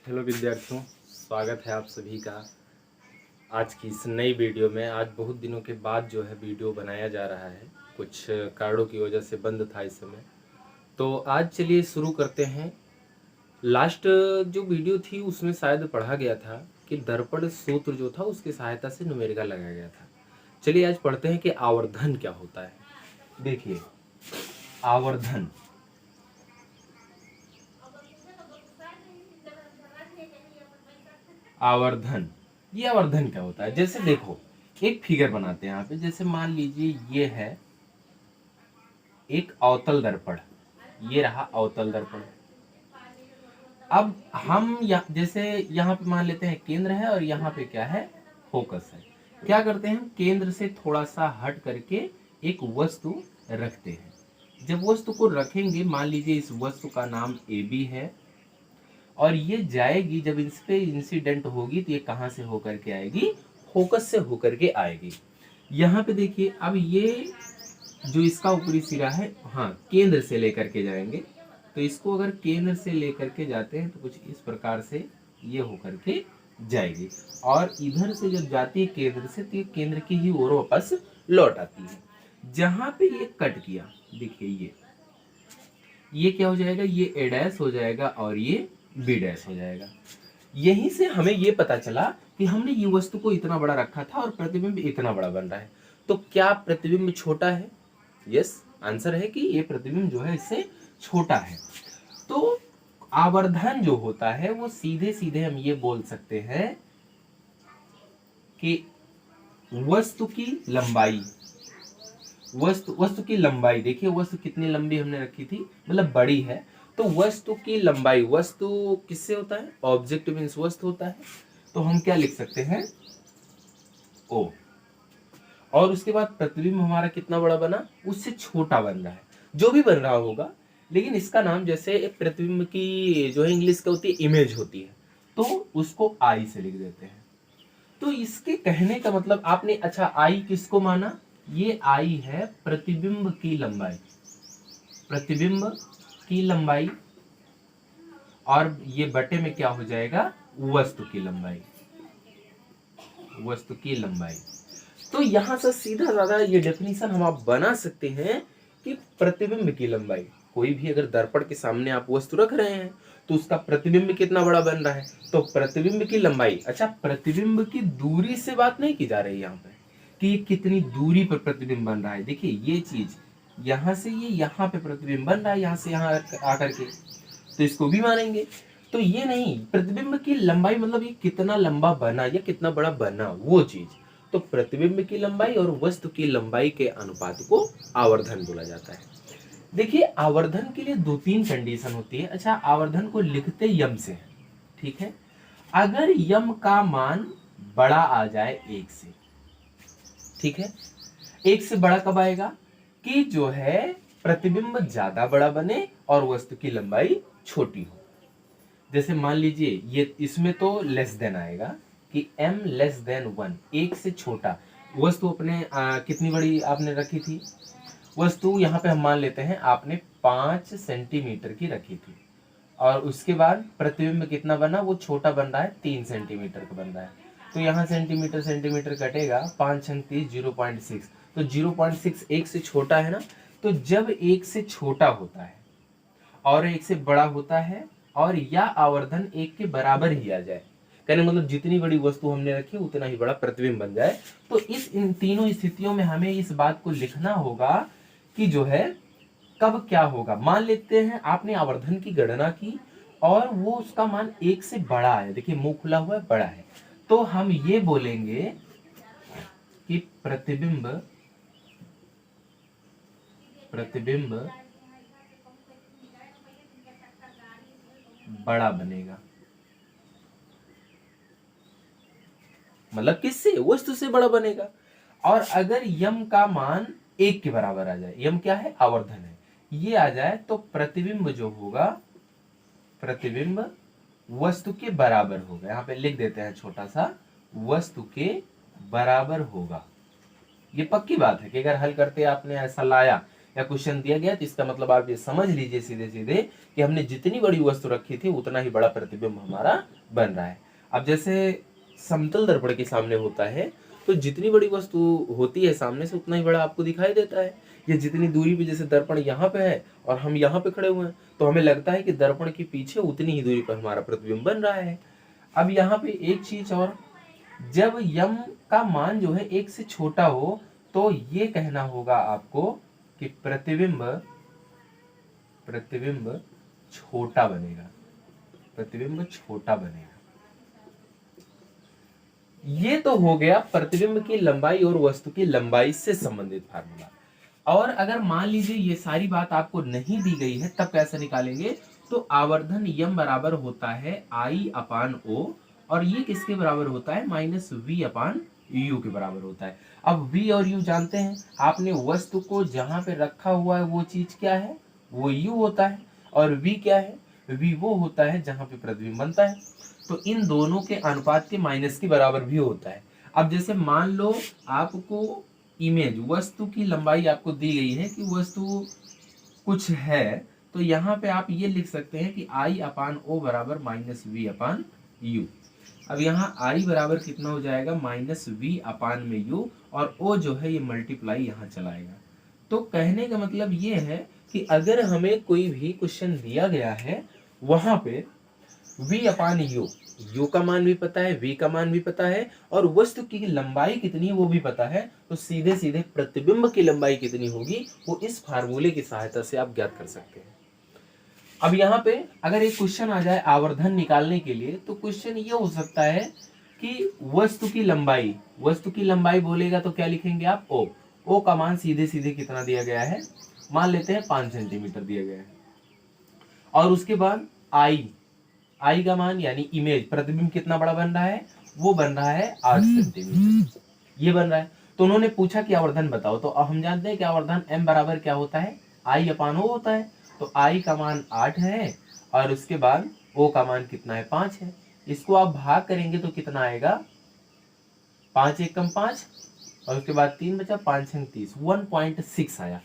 Hello विद्यार्थियों, स्वागत है आप सभी का आज की इस नई वीडियो में। आज बहुत दिनों के बाद जो है वीडियो बनाया जा रहा है, कुछ कारणों की वजह से बंद था इस समय। तो आज चलिए शुरू करते हैं। लास्ट जो वीडियो थी उसमें शायद पढ़ा गया था कि दर्पण सूत्र जो था उसकी सहायता से न्यूमेरिकल लगाया गया था। चलिए आज पढ़ते हैं कि आवर्धन क्या होता है। देखिए, आवर्धन आवर्धन ये आवर्धन क्या होता है। जैसे देखो, एक फिगर बनाते हैं यहाँ पे। जैसे मान लीजिए ये है एक अवतल दर्पण, ये रहा अवतल दर्पण। अब हम जैसे यहाँ पे मान लेते हैं केंद्र है और यहाँ पे क्या है, फोकस है। क्या करते हैं, केंद्र से थोड़ा सा हट करके एक वस्तु रखते हैं। जब वस्तु को रखेंगे, मान लीजिए इस वस्तु का नाम ए बी है और ये जाएगी, जब इस पे इंसिडेंट होगी तो ये कहां से होकर के आएगी, फोकस से होकर के आएगी। यहाँ पे देखिए, अब ये जो इसका ऊपरी सिरा है, हाँ, केंद्र से लेकर के जाएंगे। तो इसको अगर केंद्र से लेकर के जाते हैं तो कुछ इस प्रकार से ये होकर के जाएगी और इधर से जब जाती है केंद्र से तो ये केंद्र की ही ओर वापस लौट आती है। जहां पे ये कट किया, देखिए ये क्या हो जाएगा, ये ए डैश हो जाएगा और ये बी डैश हो जाएगा। यहीं से हमें ये पता चला कि हमने ये वस्तु को इतना बड़ा रखा था और प्रतिबिंब इतना बड़ा बन रहा है। तो क्या प्रतिबिंब छोटा है? यस, आंसर है कि ये प्रतिबिंब जो है इससे छोटा है। तो आवर्धन जो होता है वो सीधे सीधे हम ये बोल सकते हैं कि वस्तु की लंबाई, वस्तु की लंबाई, देखिए वस्तु कितनी लंबी हमने रखी थी, मतलब बड़ी है। तो वस्तु की लंबाई, वस्तु किससे होता है, ऑब्जेक्ट मीन्स वस्तु होता है। तो हम क्या लिख सकते हैं, ओ। और उसके बाद प्रतिबिंब हमारा कितना बड़ा बना, उससे छोटा बन रहा है, जो भी बन रहा होगा। लेकिन इसका नाम, जैसे प्रतिबिंब की जो है इंग्लिश का होती है इमेज होती है, तो उसको आई से लिख देते हैं। तो इसके कहने का मतलब आपने, अच्छा आई किसको माना, ये आई है प्रतिबिंब की लंबाई, प्रतिबिंब की लंबाई, और ये बटे में क्या हो जाएगा, वस्तु की लंबाई, वस्तु की लंबाई। तो यहां से सीधा साधा ये डेफिनेशन हम आप बना सकते हैं कि प्रतिबिंब की लंबाई, कोई भी अगर दर्पण के सामने आप वस्तु रख रहे हैं तो उसका प्रतिबिंब कितना बड़ा बन रहा है, तो प्रतिबिंब की लंबाई। अच्छा, प्रतिबिंब की दूरी से बात नहीं की जा रही यहाँ पे कि ये कितनी दूरी पर प्रतिबिंब बन रहा है। देखिए ये चीज, यहां से ये यहाँ पे प्रतिबिंब बन रहा है, यहाँ से यहाँ आकर के, तो इसको भी मानेंगे। तो ये नहीं, प्रतिबिंब की लंबाई मतलब ये कितना लंबा बना या कितना बड़ा बना, वो चीज। तो प्रतिबिंब की लंबाई और वस्तु की लंबाई के अनुपात को आवर्धन बोला जाता है। देखिए, आवर्धन के लिए 2-3 कंडीशन होती है। अच्छा, आवर्धन को लिखते यम से है, ठीक है। अगर यम का मान बड़ा आ जाए 1 से, ठीक है, 1 से बड़ा कब आएगा, कि जो है प्रतिबिंब ज्यादा बड़ा बने और वस्तु की लंबाई छोटी हो। जैसे मान लीजिए ये, इसमें तो लेस देन आएगा कि m लेस देन 1, 1 से छोटा। वस्तु अपने कितनी बड़ी आपने रखी थी, वस्तु यहाँ पे हम मान लेते हैं आपने 5 सेंटीमीटर की रखी थी, और उसके बाद प्रतिबिंब कितना बना, वो छोटा बन रहा है, 3 सेंटीमीटर का बन रहा है। तो यहाँ सेंटीमीटर सेंटीमीटर कटेगा, 5 छंग 30, 0.6। तो 0.6 1 से छोटा है ना। तो जब 1 से छोटा होता है और 1 से बड़ा होता है और या आवर्धन 1 के बराबर ही आ जाए, कहने मतलब जितनी बड़ी वस्तु हमने रखी उतना ही बड़ा प्रतिबिंब बन जाए, तो इन तीनों स्थितियों में हमें इस बात को लिखना होगा कि जो है कब क्या होगा। मान लेते हैं आपने आवर्धन की गणना की और वो उसका मान 1 से बड़ा है, देखिए मुंह खुला हुआ है, बड़ा है, तो हम ये बोलेंगे कि प्रतिबिंब बड़ा बनेगा। मतलब किससे, वस्तु से बड़ा बनेगा। और अगर यम का मान 1 के बराबर आ जाए, यम क्या है, आवर्धन है, ये आ जाए, तो प्रतिबिंब जो होगा, प्रतिबिंब वस्तु के बराबर होगा। यहां पे लिख देते हैं छोटा सा, वस्तु के बराबर होगा। ये पक्की बात है कि अगर हल करते आपने ऐसा लाया, या क्वेश्चन दिया गया, तो इसका मतलब आप ये समझ लीजिए सीधे सीधे कि हमने जितनी बड़ी वस्तु रखी थी उतना ही बड़ा प्रतिबिंब हमारा बन रहा है। अब जैसे समतल दर्पण के सामने होता है तो जितनी बड़ी वस्तु होती है सामने से उतना ही बड़ा आपको दिखाई देता है। ये जितनी दूरी पे, जैसे दर्पण यहाँ पे है और हम यहाँ पे खड़े हुए हैं, तो हमें लगता है कि दर्पण के पीछे उतनी ही दूरी पर हमारा प्रतिबिंब बन रहा है। अब यहाँ पे एक चीज और, जब यम का मान जो है 1 से छोटा हो तो ये कहना होगा आपको कि प्रतिबिंब छोटा बनेगा, प्रतिबिंब छोटा बनेगा। ये तो हो गया प्रतिबिंब की लंबाई और वस्तु की लंबाई से संबंधित फार्मूला। और अगर मान लीजिए ये सारी बात आपको नहीं दी गई है, तब कैसे निकालेंगे? तो आवर्धन यम बराबर होता है आई अपान ओ, और ये किसके बराबर होता है? माइनस वी अपान यू के बराबर होता है। अब v और u जानते हैं, आपने वस्तु को जहां पे रखा हुआ है वो चीज क्या है? वो u होता है। और v क्या है? v वो होता है जहां पे प्रतिबिंब बनता है। तो इन दोनों के अनुपात के माइनस के बराबर भी होता है। अब जैसे मान लो आपको इमेज, वस्तु की लंबाई आपको दी गई है कि वस्तु कुछ है, तो यहाँ पे आप ये लिख सकते हैं कि आई अपान ओ बराबर माइनस वी अपान यू। अब यहाँ आई बराबर कितना हो जाएगा? माइनस वी अपान में यू, और ओ जो है ये मल्टीप्लाई यहाँ चलाएगा। तो कहने का मतलब ये है कि अगर हमें कोई भी क्वेश्चन दिया गया है, वहां पे v अपान यू का मान भी पता है, v का मान भी पता है, और वस्तु की लंबाई कितनी है वो भी पता है, तो सीधे सीधे प्रतिबिंब की लंबाई कितनी होगी वो इस फार्मूले की सहायता से आप ज्ञात कर सकते हैं। अब यहाँ पे अगर एक क्वेश्चन आ जाए आवर्धन निकालने के लिए, तो क्वेश्चन ये हो सकता है कि वस्तु की लंबाई बोलेगा तो क्या लिखेंगे आप? ओ का मान सीधे सीधे कितना दिया गया है? मान लेते हैं 5 सेंटीमीटर दिया गया है। और उसके बाद आई का मान यानी इमेज, प्रतिबिंब कितना बड़ा बन रहा है? वो बन रहा है 8 सेंटीमीटर, ये बन रहा है। तो उन्होंने पूछा कि आवर्धन बताओ, तो अब हम जानते हैं कि आवर्धन m बराबर क्या होता है? आई अपान ओ होता है। तो आई का मान 8 है और उसके बाद ओ का मान कितना है? 5 है। इसको आप भाग करेंगे तो कितना आएगा? 5 एकम 5 और उसके बाद 3 बचा, 5 छंग 30, 1.6 आया।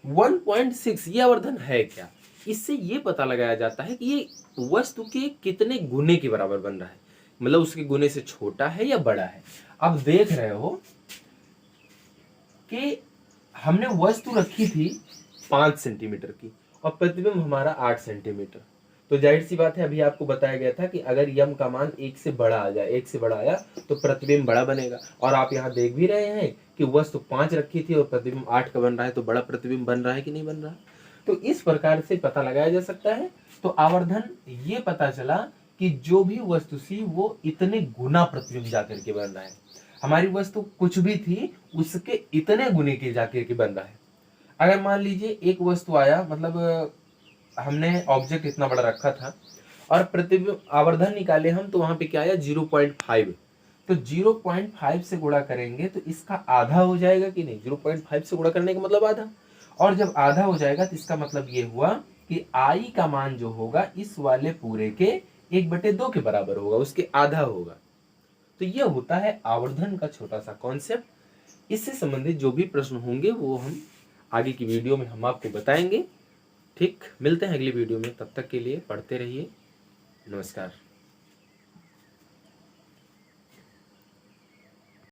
1.6 ये आवर्धन है क्या? इससे ये पता लगाया जाता है कि ये वस्तु के कितने गुने के बराबर बन रहा है, मतलब उसके गुने से छोटा है या बड़ा है। अब देख रहे हो कि हमने वस्तु रखी थी 5 सेंटीमीटर की और प्रतिबिंब हमारा 8 सेंटीमीटर, तो जाहिर सी बात है अभी आपको बताया गया था कि अगर यम का मान 1 से बड़ा आ जाए, 1 से बड़ा आया तो प्रतिबिंब बड़ा बनेगा। और आप यहाँ देख भी रहे हैं कि वस्तु 5 रखी थी और प्रतिबिंब 8 का बन रहा है, तो बड़ा प्रतिबिंब बन रहा है कि नहीं बन रहा? तो इस प्रकार से पता लगाया जा सकता है। तो आवर्धन ये पता चला कि जो भी वस्तु थी वो इतने गुना प्रतिबिंब जाकर के बन रहा है। हमारी वस्तु कुछ भी थी उसके इतने गुने के जाकर के बन रहा है। अगर मान लीजिए एक वस्तु आया, मतलब हमने ऑब्जेक्ट इतना बड़ा रखा था और प्रतिबिंब आवर्धन निकाले हम, तो वहां पे क्या आया? 0.5। तो 0.5 से गुणा करेंगे तो इसका आधा हो जाएगा कि नहीं? 0.5 से गुणा करने का मतलब आधा, और जब आधा हो जाएगा तो इसका मतलब ये हुआ कि आई का मान जो होगा इस वाले पूरे के 1/2 के बराबर होगा, उसके आधा होगा। तो ये होता है आवर्धन का छोटा सा कॉन्सेप्ट। इससे संबंधित जो भी प्रश्न होंगे वो हम आगे की वीडियो में हम आपको बताएंगे। ठीक, मिलते हैं अगली वीडियो में, तब तक के लिए पढ़ते रहिए। नमस्कार।